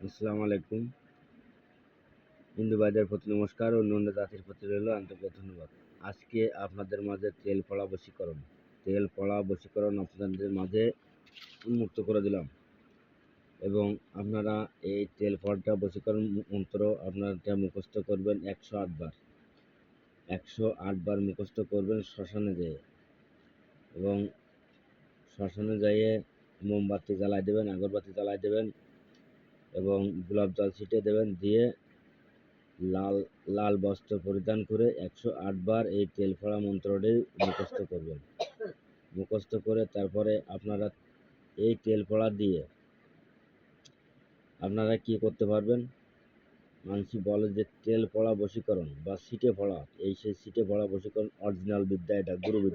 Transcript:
আসসালামু আলাইকুম। হিন্দু ভাইদের প্রতি নমস্কার ও নন্দ জাতির প্রতি রইল আন্তরিক ধন্যবাদ। আজকে আপনাদের মাঝে তেল পড়া বশীকরণ আপনাদের মাঝে উন্মুক্ত করে দিলাম এবং আপনারা এই তেল পড়া বশীকরণ মন্ত্র আপনারা মুখস্থ করবেন 108 বার। 108 বার মুখস্থ করবেন শ্মশানে যেয়ে, এবং শ্মশানে যেয়ে মোমবাতি জ্বালায় দেবেন, আগরবাতি জ্বালায় দেবেন এবং গোলাপ জল ছিটিয়ে দেবেন। দিয়ে লাল বস্ত্র পরিধান করে 108 বার এই তেল পড়া মন্ত্রটি মুখস্থ করবেন। মুখস্থ করে তারপরে আপনারা এই তেল পড়া দিয়ে আপনারা কি করতে পারবেন, মানুষ বলে যে তেল পড়া বশীকরণ বা সিটে পড়া, এই সেই সিটে পড়া বশীকরণ অরিজিনাল বিদ্যা, এটা গুরু বিদ্যা।